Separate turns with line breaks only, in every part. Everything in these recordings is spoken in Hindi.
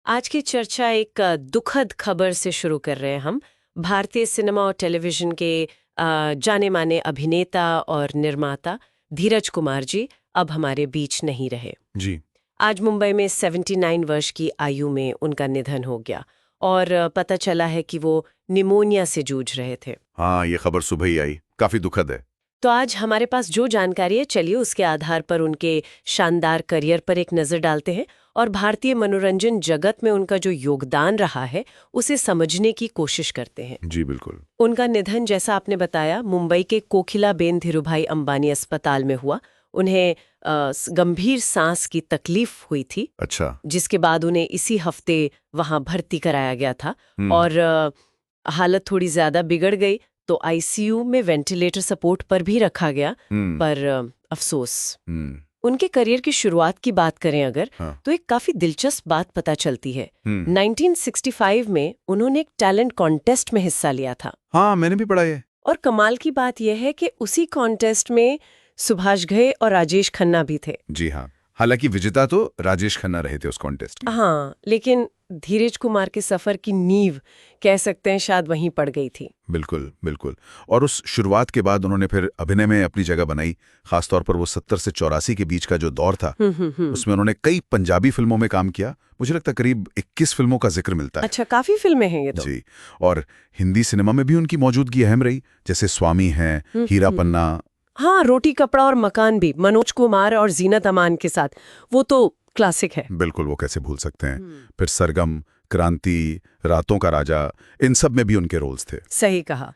आज की चर्चा एक दुखद खबर से शुरू कर रहे हैं हम। भारतीय सिनेमा और टेलीविजन के जाने माने अभिनेता और निर्माता धीरज कुमार जी अब हमारे बीच नहीं रहे
जी।
आज मुंबई में 79 वर्ष की आयु में उनका निधन हो गया और पता चला है कि वो निमोनिया से जूझ रहे थे।
हाँ, ये खबर सुबह ही आई, काफी दुखद है।
तो आज हमारे पास जो जानकारी है, चलिए उसके आधार पर उनके शानदार करियर पर एक नज़र डालते हैं और भारतीय मनोरंजन जगत में उनका जो योगदान रहा है उसे समझने की कोशिश करते हैं।
जी बिल्कुल।
उनका निधन, जैसा आपने बताया, मुंबई के कोकिलाबेन धीरूभाई अंबानी अस्पताल में हुआ। उन्हें गंभीर सांस की तकलीफ हुई थी।
अच्छा।
जिसके बाद उन्हें इसी हफ्ते वहां भर्ती कराया गया था और हालत थोड़ी ज्यादा बिगड़ गई तो आईसीयू में वेंटिलेटर सपोर्ट पर भी रखा गया। पर अफसोस, उनके करियर की शुरुआत की बात करें अगर, तो एक काफी दिलचस्प बात पता चलती है। 1965 में उन्होंने एक टैलेंट कॉन्टेस्ट में हिस्सा लिया था।
हाँ, मैंने भी पढ़ा है।
और कमाल की बात यह है कि उसी कॉन्टेस्ट में सुभाष घई और राजेश खन्ना भी थे।
जी हाँ, हालांकि विजेता तो राजेश खन्ना रहे थे उस कॉन्टेस्ट में।
हाँ, लेकिन धीरज कुमार के सफर की नींव कह सकते हैं शायद वहीं पड़ गई थी।
बिल्कुल बिल्कुल। और उस शुरुआत के बाद उन्होंने फिर अभिनय में अपनी जगह बनाई। खासतौर पर वो 70 से 84 के बीच का जो दौर था, उसमें उन्होंने कई पंजाबी फिल्मों में काम किया। मुझे लगता है करीब 21 फिल्मों का जिक्र मिलता है।
अच्छा, काफी फिल्में हैं ये तो।
जी। और हिंदी सिनेमा में भी उनकी मौजूदगी अहम रही, जैसे स्वामी हैं, हीरा पन्ना।
हाँ, रोटी कपड़ा और मकान भी मनोज कुमार और जीनत अमान के साथ, वो तो क्लासिक है।
बिल्कुल, वो कैसे भूल सकते हैं। फिर सरगम, क्रांति, रातों का राजा, इन सब में भी उनके रोल्स थे।
सही कहा।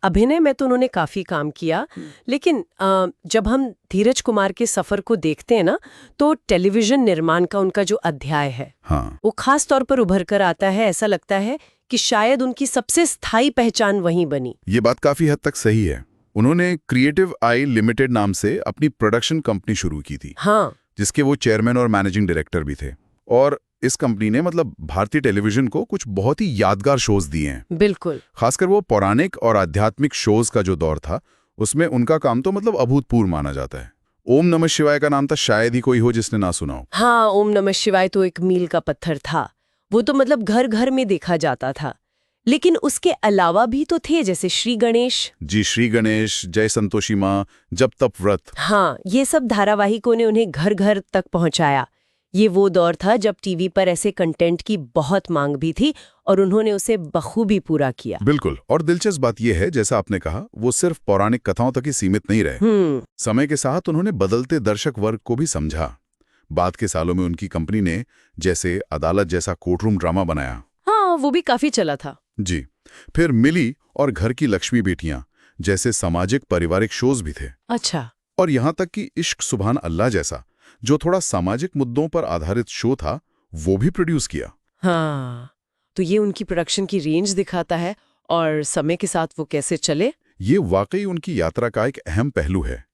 अभिनय में तो उन्होंने काफी काम किया, लेकिन जब हम धीरज कुमार के सफर को देखते हैं ना, तो टेलीविजन निर्माण का उनका जो अध्याय है,
हाँ,
वो खास तौर पर उभर कर आता है। ऐसा लगता है कि शायद उनकी सबसे स्थायी पहचान वहीं बनी।
ये बात काफी हद तक सही है। उन्होंने क्रिएटिव आई लिमिटेड नाम से अपनी प्रोडक्शन कंपनी शुरू की थी।
हाँ,
जिसके वो चेयरमैन और मैनेजिंग डायरेक्टर भी थे। और इस कंपनी ने भारतीय टेलीविजन को कुछ बहुत ही यादगार शोज दिए हैं।
बिल्कुल।
खासकर वो पौराणिक और आध्यात्मिक शोज का जो दौर था, उसमें उनका काम तो अभूतपूर्व माना जाता है। ओम नमः शिवाय का नाम तो शायद ही कोई हो जिसने ना सुना हो।
हाँ, ओम नमः शिवाय तो एक मील का पत्थर था। वो तो घर घर में देखा जाता था। लेकिन उसके अलावा भी तो थे, जैसे श्री गणेश।
जी, श्री गणेश, जय संतोषी माँ, जब तप व्रत।
हाँ, ये सब धारावाहिकों ने उन्हें घर घर तक पहुंचाया। ये वो दौर था जब टीवी पर ऐसे कंटेंट की बहुत मांग भी थी और उन्होंने उसे बखूबी पूरा किया।
बिल्कुल। और दिलचस्प बात यह है, जैसा आपने कहा, वो सिर्फ पौराणिक कथाओं तक ही सीमित नहीं रहे। समय के साथ उन्होंने बदलते दर्शक वर्ग को भी समझा। बाद के सालों में उनकी कंपनी ने जैसे अदालत जैसा कोर्टरूम ड्रामा बनाया।
हाँ, वो भी काफी चला था।
जी। फिर मिली और घर की लक्ष्मी बेटियां जैसे सामाजिक पारिवारिक शोज भी थे।
अच्छा।
और यहाँ तक कि इश्क सुभान अल्लाह जैसा जो थोड़ा सामाजिक मुद्दों पर आधारित शो था, वो भी प्रोड्यूस किया।
हाँ, तो ये उनकी प्रोडक्शन की रेंज दिखाता है और समय के साथ वो कैसे चले।
ये वाकई उनकी यात्रा का एक अहम पहलू है।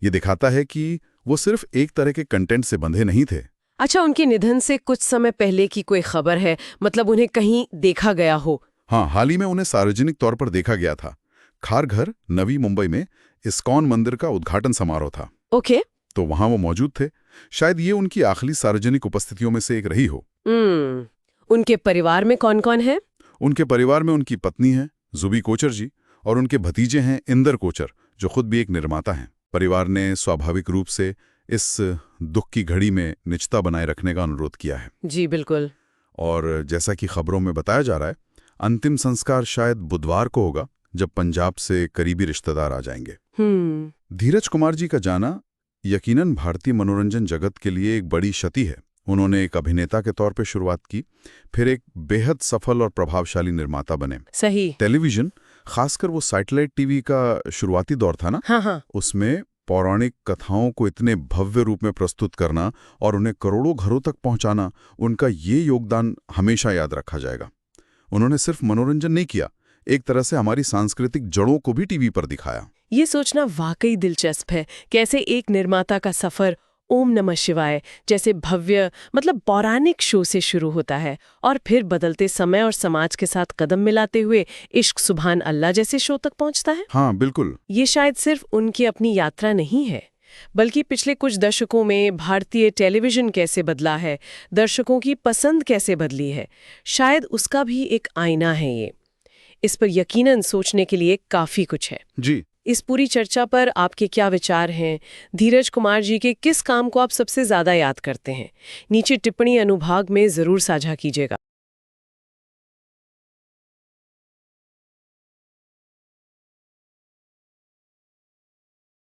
ये दिखाता है कि वो सिर्फ एक तरह के कंटेंट से बंधे नहीं थे।
अच्छा, उनके निधन से कुछ समय पहले की कोई खबर है? उन्हें कहीं देखा गया हो?
हाँ, हाल ही में उन्हें सार्वजनिक तौर पर देखा गया था। खारघर, नवी मुंबई में इस्कॉन मंदिर का उद्घाटन समारोह था।
ओके।
तो वहां वो मौजूद थे। शायद ये उनकी आखिरी सार्वजनिक उपस्थितियों में से एक रही हो।
उनके परिवार में कौन कौन है?
उनके परिवार में उनकी पत्नी है जुबी कोचर जी, और उनके भतीजे हैं इंदर कोचर, जो खुद भी एक निर्माता हैं। परिवार ने स्वाभाविक रूप से इस दुख की घड़ी में निजता बनाए रखने का अनुरोध किया है।
जी बिल्कुल।
और जैसा कि खबरों में बताया जा रहा है, अंतिम संस्कार शायद बुधवार को होगा, जब पंजाब से करीबी रिश्तेदार आ जाएंगे। धीरज कुमार जी का जाना यकीनन भारतीय मनोरंजन जगत के लिए एक बड़ी क्षति है। उन्होंने एक अभिनेता के तौर पर शुरुआत की, फिर एक बेहद सफल और प्रभावशाली निर्माता बने।
सही।
टेलीविजन, खासकर वो सैटेलाइट टीवी का शुरुआती दौर था ना,
हाँ।
उसमें पौराणिक कथाओं को इतने भव्य रूप में प्रस्तुत करना और उन्हें करोड़ों घरों तक पहुंचाना, उनका ये योगदान हमेशा याद रखा जाएगा। उन्होंने सिर्फ मनोरंजन नहीं किया, एक तरह से हमारी सांस्कृतिक जड़ों को भी टीवी पर दिखाया।
ये सोचना वाकई दिलचस्प है, कैसे एक निर्माता का सफर ओम नमः शिवाय जैसे भव्य पौराणिक शो से शुरू होता है और फिर बदलते समय और समाज के साथ कदम मिलाते हुए इश्क सुभान अल्लाह जैसे शो तक पहुंचता है।
हाँ बिल्कुल।
ये शायद सिर्फ उनकी अपनी यात्रा नहीं है, बल्कि पिछले कुछ दशकों में भारतीय टेलीविज़न कैसे बदला है, दर्शकों की पसंद कैसे बदली है, शायद उसका भी एक आईना है ये। इस पर यकीनन सोचने के लिए काफ़ी कुछ है।
जी।
इस पूरी चर्चा पर आपके क्या विचार हैं? धीरज कुमार जी के किस काम को आप सबसे ज़्यादा याद करते हैं? नीचे टिप्पणी अनुभाग में ज़रूर साझा कीजिएगा।